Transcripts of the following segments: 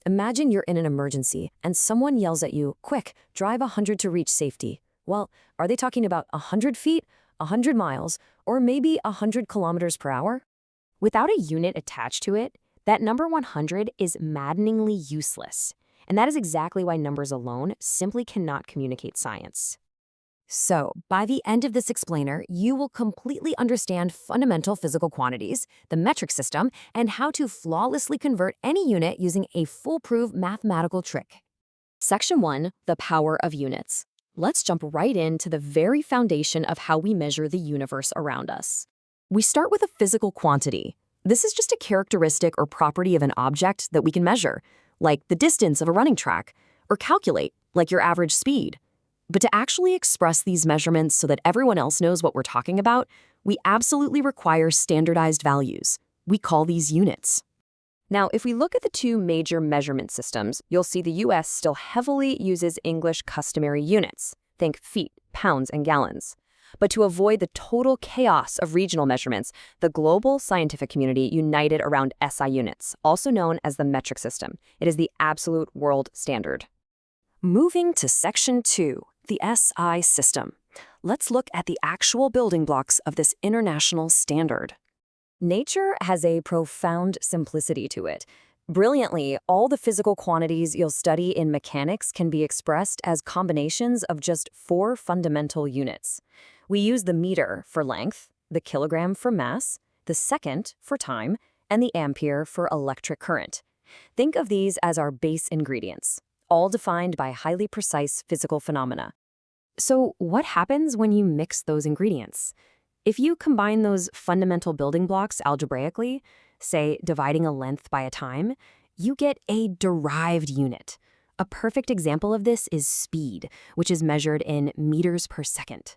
Imagine you're in an emergency and someone yells at you, quick, drive 100 to reach safety. Well, are they talking about 100 feet, 100 miles, or maybe 100 kilometers per hour? Without a unit attached to it, that number 100 is maddeningly useless. And that is exactly why numbers alone simply cannot communicate science. So, by the end of this explainer, you will completely understand fundamental physical quantities, the metric system, and how to flawlessly convert any unit using a foolproof mathematical trick. Section 1, the power of units. Let's jump right into the very foundation of how we measure the universe around us. We start with a physical quantity. This is just a characteristic or property of an object that we can measure, like the distance of a running track, or calculate, like your average speed. But to actually express these measurements so that everyone else knows what we're talking about, we absolutely require standardized values. We call these units. Now, if we look at the two major measurement systems, you'll see the US still heavily uses English customary units. Think feet, pounds, and gallons. But to avoid the total chaos of regional measurements, the global scientific community united around SI units, also known as the metric system. It is the absolute world standard. Moving to Section 2, the SI system. Let's look at the actual building blocks of this international standard. Nature has a profound simplicity to it. Brilliantly, all the physical quantities you'll study in mechanics can be expressed as combinations of just 4 fundamental units. We use the meter for length, the kilogram for mass, the second for time, and the ampere for electric current. Think of these as our base ingredients, all defined by highly precise physical phenomena. So what happens when you mix those ingredients? If you combine those fundamental building blocks algebraically, say dividing a length by a time, you get a derived unit. A perfect example of this is speed, which is measured in meters per second.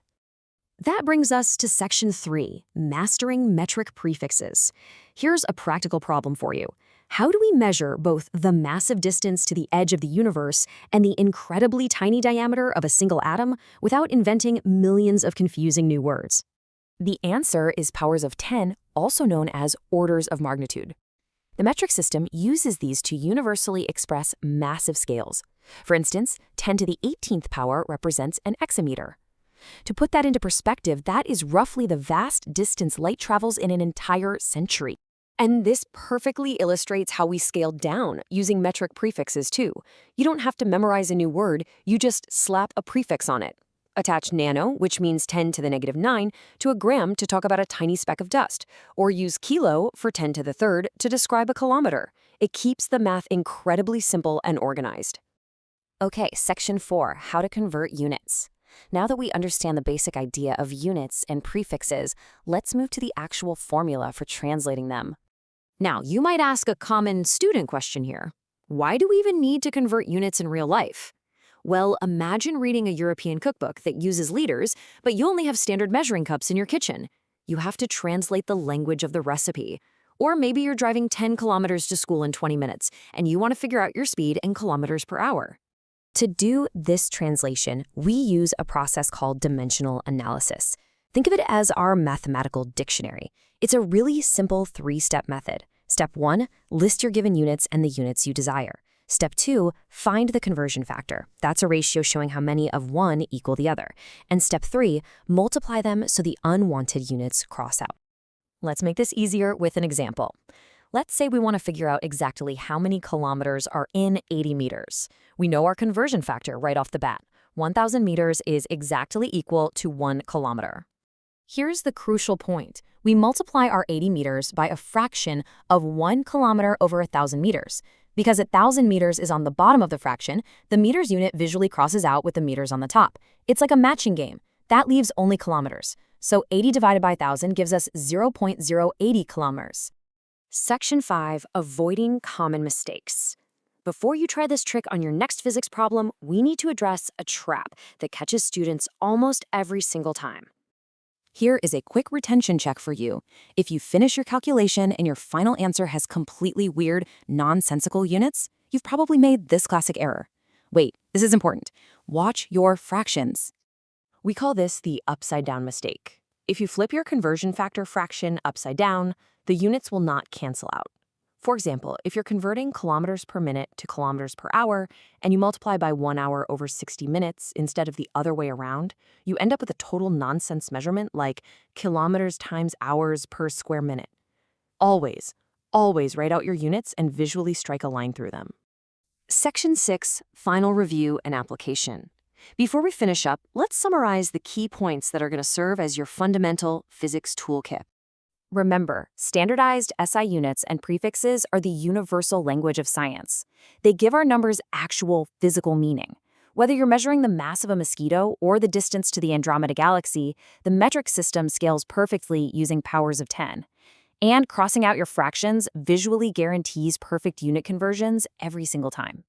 That brings us to Section 3, mastering metric prefixes. Here's a practical problem for you. How do we measure both the massive distance to the edge of the universe and the incredibly tiny diameter of a single atom without inventing millions of confusing new words? The answer is powers of 10, also known as orders of magnitude. The metric system uses these to universally express massive scales. For instance, 10 to the 18th power represents an exameter. To put that into perspective, that is roughly the vast distance light travels in an entire century. And this perfectly illustrates how we scale down using metric prefixes too. You don't have to memorize a new word, you just slap a prefix on it. Attach nano, which means 10 to the negative 9, to a gram to talk about a tiny speck of dust, or use kilo for 10 to the third to describe a kilometer. It keeps the math incredibly simple and organized. Okay, Section 4, how to convert units. Now that we understand the basic idea of units and prefixes, let's move to the actual formula for translating them. Now, you might ask a common student question here. Why do we even need to convert units in real life? Well, imagine reading a European cookbook that uses liters, but you only have standard measuring cups in your kitchen. You have to translate the language of the recipe. Or maybe you're driving 10 kilometers to school in 20 minutes, and you want to figure out your speed in kilometers per hour. To do this translation, we use a process called dimensional analysis. Think of it as our mathematical dictionary. It's a really simple 3-step method. Step 1, list your given units and the units you desire. Step 2, find the conversion factor. That's a ratio showing how many of one equal the other. And step 3, multiply them so the unwanted units cross out. Let's make this easier with an example. Let's say we want to figure out exactly how many kilometers are in 80 meters. We know our conversion factor right off the bat. 1,000 meters is exactly equal to 1 kilometer. Here's the crucial point. We multiply our 80 meters by a fraction of 1 kilometer over 1,000 meters. Because 1,000 meters is on the bottom of the fraction, the meters unit visually crosses out with the meters on the top. It's like a matching game. That leaves only kilometers. So 80 divided by 1,000 gives us 0.080 kilometers. Section 5, avoiding common mistakes. Before you try this trick on your next physics problem, we need to address a trap that catches students almost every single time. Here is a quick retention check for you. If you finish your calculation and your final answer has completely weird, nonsensical units, you've probably made this classic error. Wait, this is important. Watch your fractions. We call this the upside-down mistake. If you flip your conversion factor fraction upside down, the units will not cancel out. For example, if you're converting kilometers per minute to kilometers per hour and you multiply by 1 hour over 60 minutes instead of the other way around, you end up with a total nonsense measurement like kilometers times hours per square minute. Always, always write out your units and visually strike a line through them. Section 6, Final Review and Application. Before we finish up, let's summarize the key points that are going to serve as your fundamental physics toolkit. Remember, standardized SI units and prefixes are the universal language of science. They give our numbers actual physical meaning. Whether you're measuring the mass of a mosquito or the distance to the Andromeda Galaxy, the metric system scales perfectly using powers of 10. And crossing out your fractions visually guarantees perfect unit conversions every single time.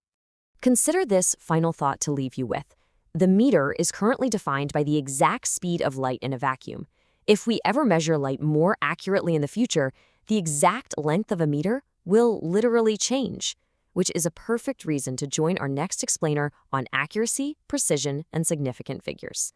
Consider this final thought to leave you with. The meter is currently defined by the exact speed of light in a vacuum. If we ever measure light more accurately in the future, the exact length of a meter will literally change, which is a perfect reason to join our next explainer on accuracy, precision, and significant figures.